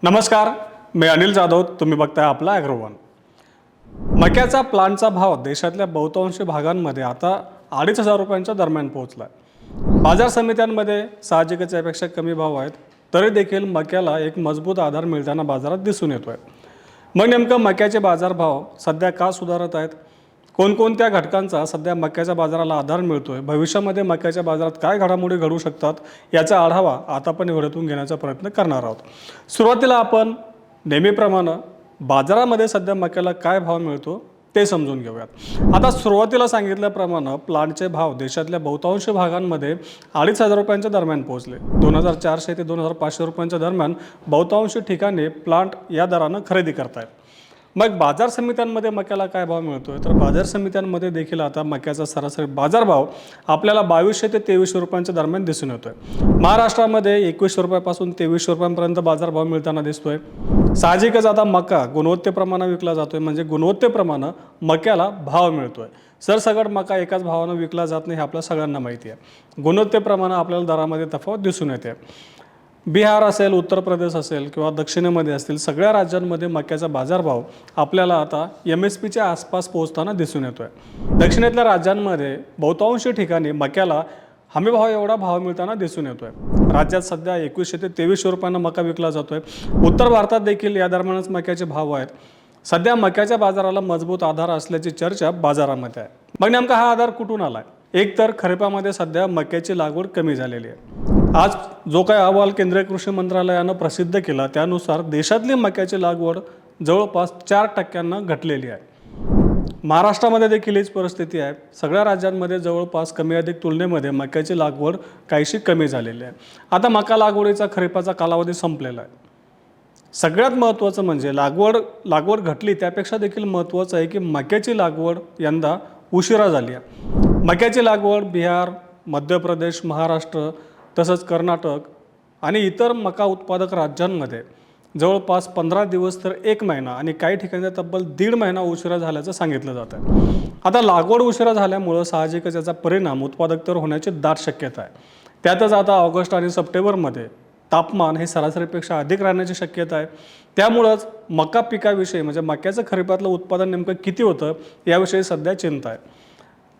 नमस्कार, मी अनिल जाधव. तुम्ही बघताय आपला ॲग्रोवन. मक्याचा प्लांटचा भाव देशातल्या बहुतांश भागांमध्ये आता 2,500 रुपयांच्या दरम्यान पोहोचला आहे. बाजार समित्यांमध्ये साहजिकच यापेक्षा कमी भाव आहेत, तरी देखील मक्याला एक मजबूत आधार मिळताना बाजारात दिसून येतोय. मग नेमकं मक्याचे बाजारभाव सध्या का सुधारत आहेत? कोणकोणत्या घटकांचा सध्या मक्याच्या बाजाराला आधार मिळतोय? भविष्यामध्ये मक्याच्या बाजारात काय घडामोडी घडू शकतात याचा आढावा आता आपण व्हिडिओतून घेण्याचा प्रयत्न करणार आहोत. सुरुवातीला आपण नेहमीप्रमाणे बाजारामध्ये सध्या मक्याला काय भाव मिळतो ते समजून घेऊयात. आता सुरुवातीला सांगितल्याप्रमाणे प्लांटचे भाव देशातल्या बहुतांश भागांमध्ये 2,500 रुपयांच्या दरम्यान पोहोचले. 2,400 ते 2,500 रुपयांच्या दरम्यान बहुतांश ठिकाणी प्लांट या दरानं खरेदी करतायत. मग बाजार समित्यांमध्ये मक्याला काय भाव मिळतोय? तर बाजार समित्यांमध्ये देखील आता मक्याचा सरासरी बाजारभाव आपल्याला 2,200 ते 2,300 रुपयांच्या दरम्यान दिसून येतोय. महाराष्ट्रामध्ये 2,100 रुपयापासून 2,300 रुपयांपर्यंत बाजारभाव मिळताना दिसतोय. साहजिकच आता मका गुणवत्तेप्रमाणे विकला जातोय, म्हणजे गुणवत्तेप्रमाणे मक्याला भाव मिळतोय. सरसकट मका एकाच भावानं विकला जात नाही हे आपल्या सगळ्यांना माहिती आहे. गुणवत्तेप्रमाणे आपल्याला दरामध्ये तफावत दिसून येते. बिहार असेल, उत्तर प्रदेश असेल किंवा दक्षिणेमध्ये असतील, सगळ्या राज्यांमध्ये मक्याचा बाजारभाव आपल्याला आता MSPच्या आसपास पोहोचताना दिसून येतोय. दक्षिणेतल्या राज्यांमध्ये बहुतांश ठिकाणी मक्याला हमीभाव एवढा भाव मिळताना दिसून येतोय. राज्यात सध्या 2,100 ते 2,300 रुपयांना मका विकला जातोय. उत्तर भारतात देखील या दरम्यानच मक्याचे भाव आहेत. सध्या मक्याच्या बाजाराला मजबूत आधार असल्याची चर्चा बाजारामध्ये आहे. मग नेमका हा आधार कुठून आलाय? एक तर खरीपामध्ये सध्या मक्याची लागवड कमी झालेली आहे. आज जो काही अहवाल केंद्रीय कृषी मंत्रालयानं प्रसिद्ध केला त्यानुसार देशातली मक्याची लागवड जवळपास 4% घटलेली आहे. महाराष्ट्रामध्ये देखील हीच परिस्थिती आहे. सगळ्या राज्यांमध्ये जवळपास कमी अधिक तुलनेमध्ये मक्याची लागवड काहीशी कमी झालेली आहे. आता मका लागवडीचा खरीपाचा कालावधी संपलेला आहे. सगळ्यात महत्त्वाचं म्हणजे लागवड घटली त्यापेक्षा देखील महत्त्वाचं आहे की मक्याची लागवड यंदा उशिरा झाली आहे. मक्याची लागवड बिहार, मध्य प्रदेश, महाराष्ट्र तसंच कर्नाटक आणि इतर मका उत्पादक राज्यांमध्ये जवळपास 15 दिवस तर 1 महिना आणि काही ठिकाणी तब्बल 1.5 महिना उशिरा झाल्याचं सांगितलं जात आहे. आता लागवड उशिरा झाल्यामुळं साहजिकच याचा परिणाम उत्पादकतेवर होण्याची दाट शक्यता आहे. त्यातच आता ऑगस्ट आणि सप्टेंबरमध्ये तापमान हे सरासरीपेक्षा अधिक राहण्याची शक्यता आहे. त्यामुळंच मका पिकाविषयी म्हणजे मक्याचं खरीपातलं उत्पादन नेमकं किती होतं याविषयी सध्या चिंता आहे.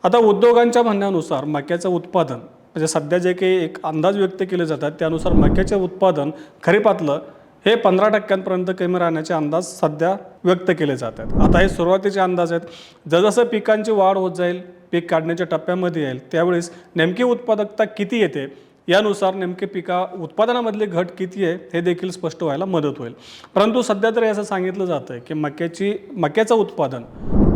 आता उद्योगांच्या म्हणण्यानुसार मक्याचं उत्पादन म्हणजे सध्या जे काही एक अंदाज व्यक्त केले जातात त्यानुसार मक्याचे उत्पादन खरीपातलं हे 15% कमी राहण्याचे अंदाज सध्या व्यक्त केले जातात. आता हे सुरुवातीचे अंदाज आहेत. जसजसं पिकांची वाढ होत जाईल, पीक काढण्याच्या टप्प्यामध्ये येईल, त्यावेळेस नेमकी उत्पादकता किती येते यानुसार नेमके उत्पादनामधली घट किती आहे हे देखील स्पष्ट व्हायला मदत होईल. परंतु सध्या तरी असं सांगितलं जातं आहे की मक्याचं उत्पादन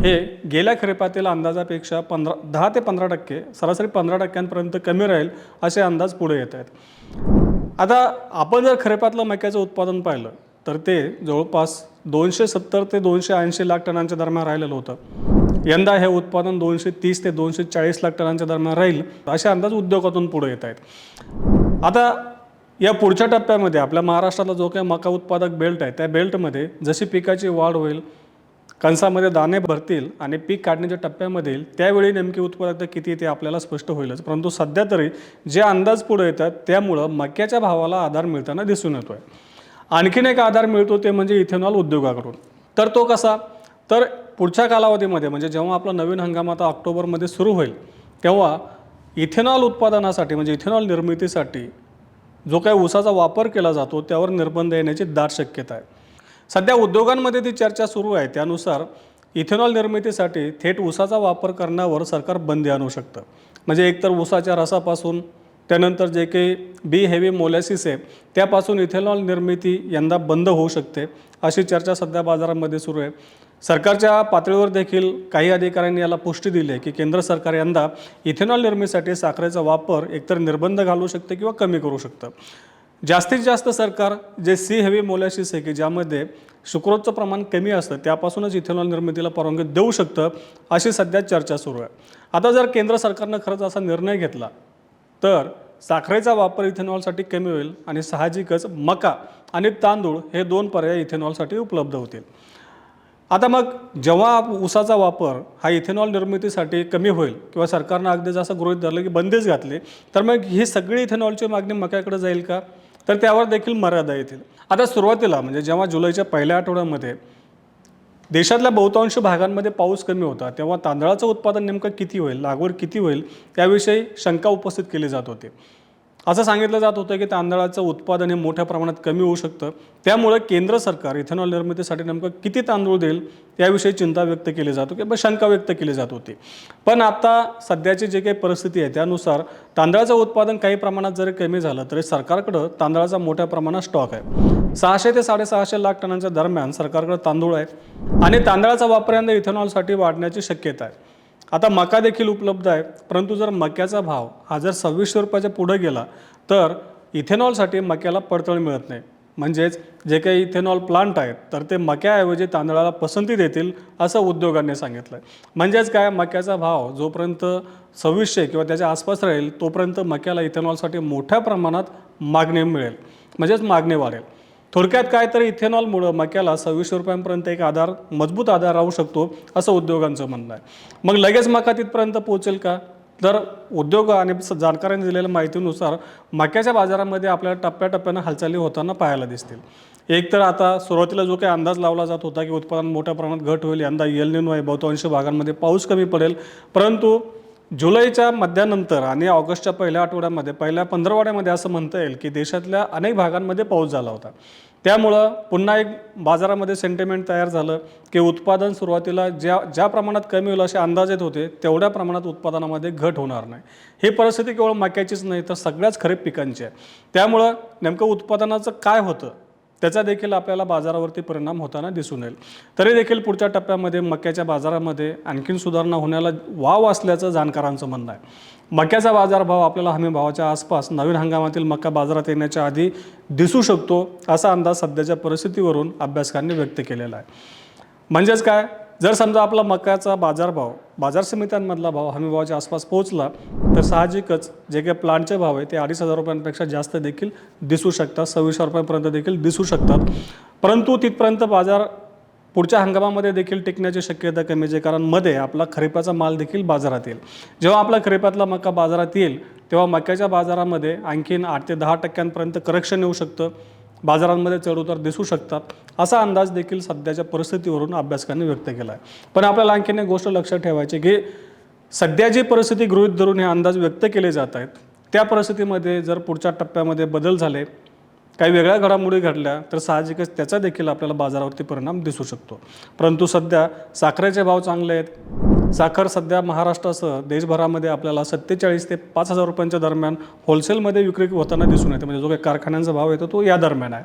हे गेल्या खरीपातील अंदाजापेक्षा 10 ते 15% सरासरी 15% कमी राहील असे अंदाज पुढे येत आहेत. आता आपण जर खरीपातलं मक्याचं उत्पादन पाहिलं तर ते जवळपास 270 ते 280 लाख टनांच्या दरम्यान राहिलेलं होतं. यंदा हे उत्पादन 230 ते 240 लाख टनांच्या दरम्यान राहील असे अंदाज उद्योगातून पुढे येत आहेत. आता या पुढच्या टप्प्यामध्ये आपल्या महाराष्ट्रातला जो काही मका उत्पादक बेल्ट आहे त्या बेल्टमध्ये जशी पिकाची वाढ होईल, कणसामध्ये दाणे भरतील आणि पीक काढण्याच्या टप्प्यामध्ये येईल त्यावेळी नेमकी उत्पादकता किती ते आपल्याला स्पष्ट होईलच. परंतु सध्या तरी जे अंदाज पुढे येतात त्यामुळं मक्याच्या भावाला आधार मिळताना दिसून येतोय. आणखीन एक आधार मिळतो ते म्हणजे इथेनॉल उद्योगाकडून. तर तो कसा? तर पुढच्या कालावधीमध्ये म्हणजे जेव्हा आपला नवीन हंगाम आता ऑक्टोबरमध्ये सुरू होईल तेव्हा इथेनॉल उत्पादनासाठी म्हणजे इथेनॉल निर्मितीसाठी जो काही ऊसाचा वापर केला जातो त्यावर निर्बंध येण्याची दाट शक्यता आहे. सध्या उद्योगांमध्ये ती चर्चा सुरू आहे. त्यानुसार इथेनॉल निर्मितीसाठी थेट ऊसाचा वापर करण्यावर सरकार बंदी आणू शकतं. म्हणजे एकतर ऊसाच्या रसापासून त्यानंतर जे काही बी हेवी मोलॅसिस आहे त्यापासून इथेनॉल निर्मिती यंदा बंद होऊ शकते अशी चर्चा सध्या बाजारामध्ये सुरू आहे. सरकारच्या पातळीवर देखील काही अधिकाऱ्यांनी याला पुष्टी दिली आहे की केंद्र सरकार यंदा इथेनॉल निर्मितीसाठी साखरेचा वापर एकतर निर्बंध घालू शकते किंवा कमी करू शकतं. जास्तीत जास्त सरकार जे सी हेवी मोलॅसिस आहे की ज्यामध्ये शुक्रोजचं प्रमाण कमी असतं त्यापासूनच इथेनॉल निर्मितीला परवानगी देऊ शकतं अशी सध्या चर्चा सुरू आहे. आता जर केंद्र सरकारनं खरंच असा निर्णय घेतला तर साखरेचा वापर इथेनॉलसाठी कमी होईल आणि साहजिकच मका आणि तांदूळ हे 2 पर्याय इथेनॉलसाठी उपलब्ध होतील. आता मग जेव्हा ऊसाचा वापर हा इथेनॉल निर्मितीसाठी कमी होईल किंवा सरकारनं अगदी जसं गृहीत धरलं की बंदीच घातली तर मग ही सगळी इथेनॉलची मागणी मक्याकडे जाईल का? तर त्यावर देखील मर्यादा येतील. आता सुरुवातीला म्हणजे जेव्हा जुलैच्या पहिल्या आठवड्यामध्ये देशातल्या बहुतांश भागांमध्ये पाऊस कमी होता, तेव्हा तांदळाचं उत्पादन नेमकं किती होईल, लागवड किती होईल, त्याविषयी शंका उपस्थित केली जात होती. असं सांगितलं जात होतं की तांदळाचं उत्पादन हे मोठ्या प्रमाणात कमी होऊ शकतं, त्यामुळे केंद्र सरकार इथेनॉल निर्मितीसाठी नेमकं किती तांदूळ देईल याविषयी चिंता व्यक्त केली जात होती किंवा शंका व्यक्त केली जात होती. पण आता सध्याची जी काही परिस्थिती आहे त्यानुसार तांदळाचं उत्पादन काही प्रमाणात जरी कमी झालं तरी सरकारकडं तांदळाचा मोठ्या प्रमाणात स्टॉक आहे. 600 ते 650 लाख टनांच्या दरम्यान सरकारकडे तांदूळ आहे आणि तांदळाचा वापर यंदा इथेनॉलसाठी वाढण्याची शक्यता आहे. आता मका देखील उपलब्ध आहे, परंतु जर मक्याचा भाव हा जर 2600 रुपयाच्या पुढे गेला तर इथेनॉलसाठी मक्याला पडतळ मिळत नाही. म्हणजेच जे काही इथेनॉल प्लांट आहेत तर ते मक्याऐवजी तांदळाला पसंती देतील असं उद्योगांनी सांगितलं आहे. म्हणजेच काय, मक्याचा भाव जोपर्यंत 2600 किंवा त्याच्या आसपास राहील तोपर्यंत मक्याला इथेनॉलसाठी मोठ्या प्रमाणात मागणी मिळेल, म्हणजेच मागणी वाढेल. थोडक्यात काय तर इथेनॉलमुळं मक्याला 2600 रुपयांपर्यंत एक मजबूत आधार राहू शकतो असं उद्योगांचं म्हणणं आहे. मग लगेच मका तिथपर्यंत पोहोचेल का? तर उद्योग आणि जाणकारांनी दिलेल्या माहितीनुसार मक्याच्या बाजारामध्ये आपल्याला टप्प्याटप्प्यानं हालचाली होताना पाहायला दिसतील. एक तर आता सुरुवातीला जो काही अंदाज लावला जात होता की उत्पादन मोठ्या प्रमाणात घट होईल, यंदा एल निनो आहे, बहुतांश भागांमध्ये पाऊस कमी पडेल, परंतु जुलैच्या मध्यानंतर आणि ऑगस्टच्या पहिल्या आठवड्यामध्ये पहिल्या 15 असं म्हणता येईल की देशातल्या अनेक भागांमध्ये पाऊस झाला होता. त्यामुळं पुन्हा एक बाजारामध्ये सेंटिमेंट तयार झालं की उत्पादन सुरुवातीला ज्या प्रमाणात कमी होईल असे अंदाज येत होते तेवढ्या प्रमाणात उत्पादनामध्ये घट होणार नाही. ही परिस्थिती केवळ मक्याचीच नाही तर सगळ्याच खरीप पिकांची आहे. त्यामुळं नेमकं उत्पादनाचं काय होतं त्याचा देखील आपल्याला बाजारावरती परिणाम होताना दिसून येईल. तरी देखील पुढच्या टप्प्यामध्ये मक्याच्या बाजारामध्ये आणखीन सुधारणा होण्याला वाव असल्याचं जाणकारांचं म्हणणं आहे. मक्याचा बाजारभाव आपल्याला हमी भावाच्या आसपास नवीन हंगामातील मका बाजारात येण्याच्या आधी दिसू शकतो असा अंदाज सध्याच्या परिस्थितीवरून अभ्यासकांनी व्यक्त केलेला आहे. म्हणजेच काय, जर समजा आपला मक्याचा बाजारभाव बाजार समित्यांमधला भाव हमी भावाच्या आसपास पोहोचला तर साहजिकच जे काही प्लांटचे भाव आहे ते 2500 रुपयांपेक्षा जास्त देखील दिसू शकतात, 2600 रुपयांपर्यंत देखील दिसू शकतात. परंतु तिथपर्यंत बाजार पुढच्या हंगामामध्ये देखील टिकण्याची शक्यता कमी आहे, कारण मध्ये आपला खरीपाचा माल देखील बाजारात येईल. जेव्हा आपला खरीपातला मका बाजारात येईल तेव्हा मक्याच्या बाजारामध्ये आणखीन 8 ते 10% करेक्शन येऊ शकतं, बाजारांमध्ये चढउतार दिसू शकतात असा अंदाज देखील सध्याच्या परिस्थितीवरून अभ्यासकांनी व्यक्त केला आहे. पण आपल्याला आणखीन एक गोष्ट लक्षात ठेवायची की सध्या जी परिस्थिती गृहीत धरून हे अंदाज व्यक्त केले जात आहेत त्या परिस्थितीमध्ये जर पुढच्या टप्प्यामध्ये बदल झाले, काही वेगळ्या घडामोडी घडल्या तर साहजिकच त्याचा देखील आपल्याला बाजारावरती परिणाम दिसू शकतो. परंतु सध्या साखरेचे भाव चांगले आहेत. साखर सध्या महाराष्ट्रासह देशभरामध्ये आपल्याला 47 ते 5000 रुपयांच्या दरम्यान होलसेलमध्ये विक्री होताना दिसून येते. म्हणजे जो काही कारखान्यांचा भाव येतो तो या दरम्यान आहे.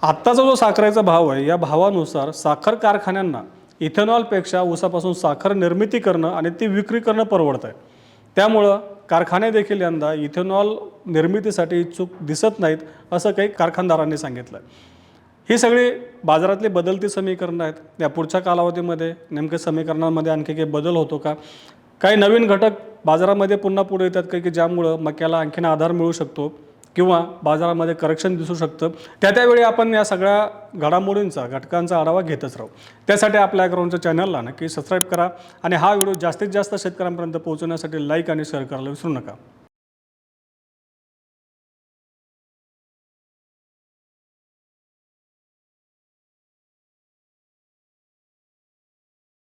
आत्ताचा जो साखरेचा भाव आहे या भावानुसार साखर कारखान्यांना इथेनॉलपेक्षा ऊसापासून साखर निर्मिती करणं आणि ती विक्री करणं परवडतं आहे. त्यामुळं कारखाने देखील यंदा इथेनॉल निर्मितीसाठी इच्छुक दिसत नाहीत असं काही कारखानदारांनी सांगितलं. ही सगळी बाजारातली बदलती समीकरणं आहेत. या पुढच्या कालावधीमध्ये नेमके समीकरणांमध्ये आणखी काही बदल होतो का, काही नवीन घटक बाजारामध्ये पुन्हा पुढे येतात का की ज्यामुळं मक्याला आणखीन आधार मिळू शकतो किंवा बाजारामध्ये करेक्शन दिसू शकतं, त्यावेळी आपण या सगळ्या घटकांचा आढावा घेतच राहू. त्यासाठी आपल्या ॲग्रोवनच्या चॅनलला नक्की सबस्क्राईब करा आणि हा व्हिडिओ जास्तीत जास्त शेतकऱ्यांपर्यंत पोहोचवण्यासाठी लाईक आणि शेअर करायला विसरू नका.